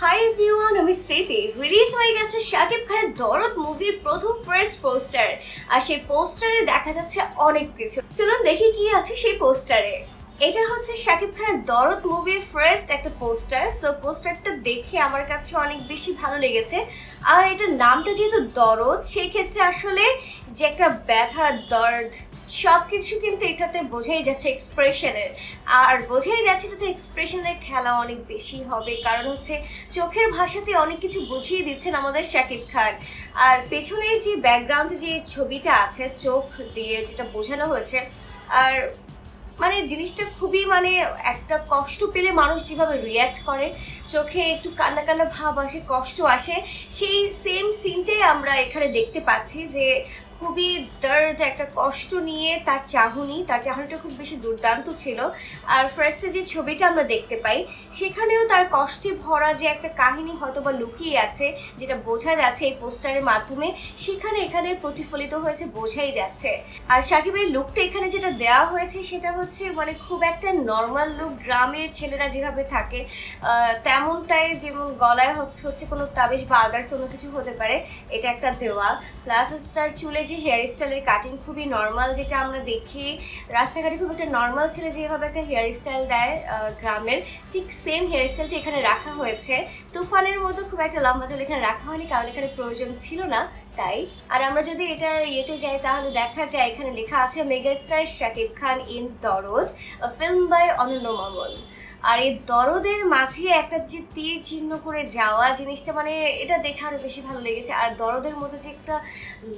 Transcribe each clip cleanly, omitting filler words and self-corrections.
Hi everyone, আমি স্মৃতি। Release হয়ে গেছে শাকিব খানের দরদ মুভির প্রথম ফার্স্ট পোস্টার। আর সেই পোস্টারে দেখা যাচ্ছে অনেক কিছু। চলুন দেখি কি আছে সেই পোস্টারে। এটা হচ্ছে শাকিব খানের দরদ মুভির ফার্স্ট একটা পোস্টার। সো পোস্টারটা দেখে আমার কাছে অনেক বেশি ভালো লেগেছে। আর এটার নামটা যেহেতু দরদ, সেই ক্ষেত্রে আসলে যে একটা ব্যথা, দর্দ সব কিছু কিন্তু এটাতে বোঝাই যাচ্ছে এক্সপ্রেশনের। আর বোঝাই যাচ্ছে এটাতে এক্সপ্রেশনের খেলা অনেক বেশি হবে, কারণ হচ্ছে চোখের ভাষাতে অনেক কিছু বুঝিয়ে দিচ্ছেন আমাদের শাকিব খান। আর পেছনের যে ব্যাকগ্রাউন্ডে যে ছবিটা আছে চোখ দিয়ে যেটা বোঝানো হয়েছে, আর মানে জিনিসটা খুবই একটা কষ্ট পেলে মানুষ যেভাবে রিয়্যাক্ট করে, চোখে একটু কান্না কান্না ভাব আসে, কষ্ট আসে, সেই সেম সিনটাই আমরা এখানে দেখতে পাচ্ছি যে খুবই দর্দ, একটা কষ্ট নিয়ে তার চাহনিটা খুব বেশি দুর্দান্ত ছিল। আর ফার্স্টে যে ছবিটা আমরা দেখতে পাই সেখানেও তার কষ্টে ভরা যে একটা কাহিনী হয়তো বা লুকিয়ে আছে, যেটা বোঝা যাচ্ছে এই পোস্টারের মাধ্যমে, এখানে প্রতিফলিত হয়েছে, বোঝাই যাচ্ছে। আর শাকিবের লুকটা এখানে যেটা দেওয়া হয়েছে সেটা হচ্ছে খুব একটা নর্মাল লুক, গ্রামের ছেলেরা যেভাবে থাকে তেমনটাই, যেমন গলায় হচ্ছে কোনো তাবিজ বা আদার্স কোনো কিছু হতে পারে, এটা একটা দেওয়া। প্লাস হচ্ছে তার চুলে যে হেয়ার স্টাইলের কাটিং খুবই নর্মাল, যেটা আমরা দেখি রাস্তাঘাটে খুব একটা নর্মাল ছেলে যেভাবে একটা হেয়ার স্টাইল দেয় গ্রামের, ঠিক সেম হেয়ার স্টাইলটা এখানে রাখা হয়েছে। তুফানের মতো খুব একটা লম্বা চুল এখানে রাখা হয়নি, কারণ এখানে প্রয়োজন ছিল না তাই। আর আমরা যদি এটা যাই তাহলে দেখা যায় এখানে লেখা আছে মেগাস্টার শাকিব খান ইন দরদ, ফিল্ম বাই অনন্য মামুন। আর এই দরদের মাঝে একটা যে তীর চিহ্ন করে যাওয়া জিনিসটা, এটা দেখে আরো বেশি ভালো লেগেছে। আর দরদের মধ্যে যে একটা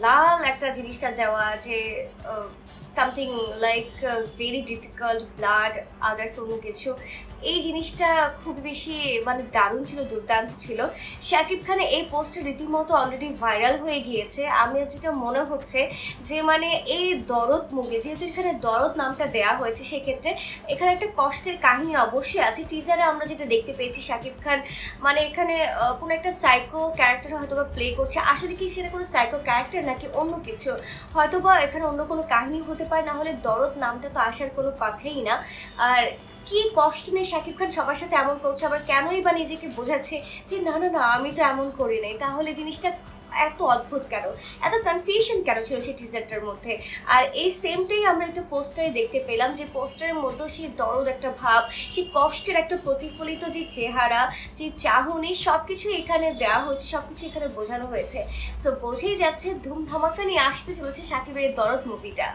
লাল একটা জিনিসটা দেওয়া, যে something like very difficult blood others অন্য কিছু, এই জিনিসটা খুব বেশি দারুণ ছিল, দুর্দান্ত ছিল। শাকিব খানের এই পোস্টটা রীতিমতো অলরেডি ভাইরাল হয়ে গিয়েছে। আমি যেটা মনে হচ্ছে যে এই দরদ মুভি, যেহেতু এখানে দরদ নামটা দেওয়া হয়েছে, সেক্ষেত্রে এখানে একটা কষ্টের কাহিনী অবশ্যই আছে। টিজারে আমরা যেটা দেখতে পেয়েছি শাকিব খান এখানে কোনো একটা সাইকো ক্যারেক্টার হয়তো বা প্লে করছে। আসলে কি সেটা কোনো সাইকো ক্যারেক্টার নাকি অন্য কিছু, হয়তো বা এখানে অন্য কোনো কাহিনী হতে পারে, না হলে দরদ নামটা তো আসার কোনো কথাই না। আর কি কষ্ট নিয়ে শাকিব খান সবার সাথে এমন করছে, আবার কেনই বা নিজেকে বোঝাচ্ছে যে না না না আমি তো এমন করি নাই, তাহলে জিনিসটা এত অদ্ভুত কেন, এত কনফিউশন কেন ছিল সেই টিজারটার মধ্যে। আর এই সেমটাই আমরা একটা পোস্টারে দেখতে পেলাম, যে পোস্টারের মধ্যে সেই দরদ একটা ভাব, সেই কষ্টের একটা প্রতিফলিত যে চেহারা, যে চাহনি, সব কিছু এখানে দেওয়া হয়েছে, সব কিছু এখানে বোঝানো হয়েছে। সো বোঝাই যাচ্ছে ধুম ধামাকা নিয়ে আসতে চলেছে শাকিবের এই দরদ মুভিটা।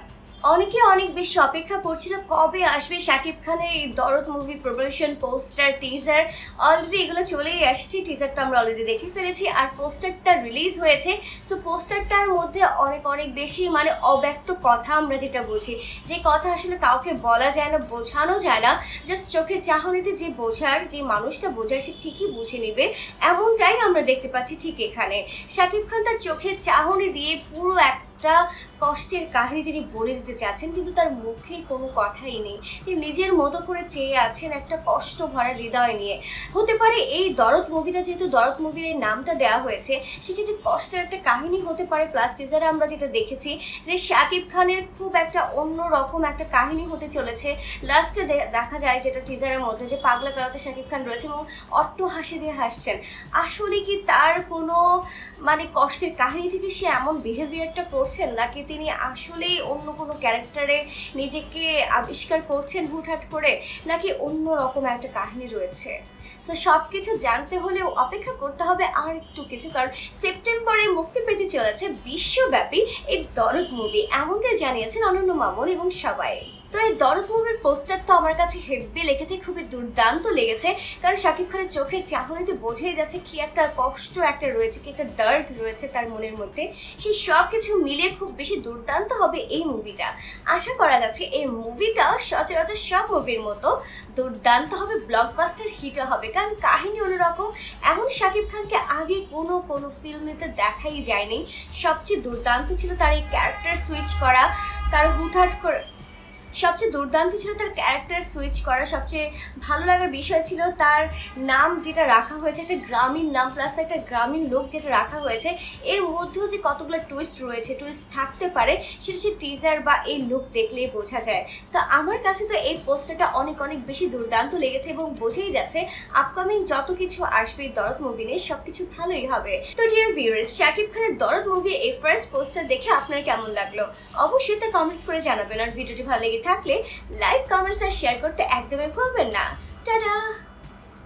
অনেকে অনেক বেশি অপেক্ষা করছিল কবে আসবে শাকিব খানের এই দরদ movie promotion poster, teaser. Already এগুলো চলেই আসছে, টিজারটা আমরা অলরেডি দেখে ফেলেছি, আর পোস্টারটা রিলিজ হয়েছে। সো পোস্টারটার মধ্যে অনেক অনেক বেশি অব্যক্ত কথা, আমরা যেটা বুঝি, যে কথা আসলে কাউকে বলা যায় না, বোঝানো যায় না, জাস্ট চোখের চাহনিতে যে বোঝার, যে মানুষটা বোঝার সে ঠিকই বুঝে নেবে, এমনটাই আমরা দেখতে পাচ্ছি ঠিক এখানে। শাকিব খান তার চোখের চাহনি দিয়ে পুরো একটা কষ্টের কাহিনী তিনি বলে দিতে চাচ্ছেন, কিন্তু তার মুখে কোনো কথাই নেই। তিনি নিজের মতো করে চেয়ে আছেন একটা কষ্ট ভরা হৃদয় নিয়ে। হতে পারে এই দরদ মুভিটা, যেহেতু দরদ মুভির এই নামটা দেওয়া হয়েছে, সেক্ষেত্রে কষ্টের একটা কাহিনী হতে পারে। প্লাস টিজারে আমরা যেটা দেখেছি যে শাকিব খানের খুব একটা অন্য রকম একটা কাহিনী হতে চলেছে। লাস্টে দেখা যায় যেটা টিজারের মধ্যে, যে পাগলা কারাতে শাকিব খান রয়েছে এবং অট্ট হাসি দিয়ে হাসছেন। আসলে কি তার কোনো কষ্টের কাহিনী থেকে সে এমন বিহেভিয়ারটা করছেন, নাকি তিনি আসলেই অন্য কোনো ক্যারেক্টারে নিজেকে আবিষ্কার করছেন হুটহাট করে, নাকি অন্য রকম একটা কাহিনী রয়েছে। সো সব কিছু জানতে হলেও অপেক্ষা করতে হবে আর একটু কিছু, কারণ সেপ্টেম্বরে মুক্তি পেতে চলেছে বিশ্বব্যাপী এই দরদ মুভি, এমনটাই জানিয়েছেন অনন্য মামুন এবং সবাই। তো এই দরদ মুভির পোস্টার তো আমার কাছে হেভি লেগেছে, খুবই দুর্দান্ত লেগেছে, কারণ শাকিব খানের চোখের চাহনিতে বোঝাই যাচ্ছে কি একটা কষ্ট একটা রয়েছে, কি একটা দর্দ রয়েছে তার মনের মধ্যে। সেই সব কিছু মিলে খুব বেশি দুর্দান্ত হবে এই মুভিটা। আশা করা যাচ্ছে এই মুভিটা সচরাচর সব মুভির মতো দুর্দান্ত হবে, ব্লকবাস্টার হিটও হবে, কারণ কাহিনী অন্যরকম। এমন শাকিব খানকে আগে কোনো ফিল্মেতে দেখাই যায়নি। সবচেয়ে দুর্দান্ত ছিল তার এই ক্যারেক্টার সুইচ করা, তার হুটহাট করে সবচেয়ে দুর্দান্ত ছিল তার ক্যারেক্টার সুইচ করা, সবচেয়ে ভালো লাগার বিষয় ছিল তার নাম যেটা রাখা হয়েছে, একটা গ্রামীণ নাম প্লাস একটা গ্রামীণ লোক যেটা রাখা হয়েছে, এর মধ্যেও যে কতগুলো টুইস্ট রয়েছে, টুইস্ট থাকতে পারে সেটা সে টিজার বা এই লুক দেখলেই বোঝা যায়। তো আমার কাছে তো এই পোস্টারটা অনেক অনেক বেশি দুর্দান্ত লেগেছে এবং বোঝাই যাচ্ছে আপকামিং যত কিছু আসবে দরদ মুভি নিয়ে সবকিছু ভালোই হবে। তো ডিয়ার ভিউয়ার্স, শাকিব খানের দরদ মুভির এই ফার্স্ট পোস্টার দেখে আপনার কেমন লাগলো অবশ্যই তা কমেন্টস করে জানাবেন। আর ভিডিওটি ভালো লেগে থাকলে লাইক, কমেন্টস আর শেয়ার করতে একদমই ভুলবেন না। টাটা।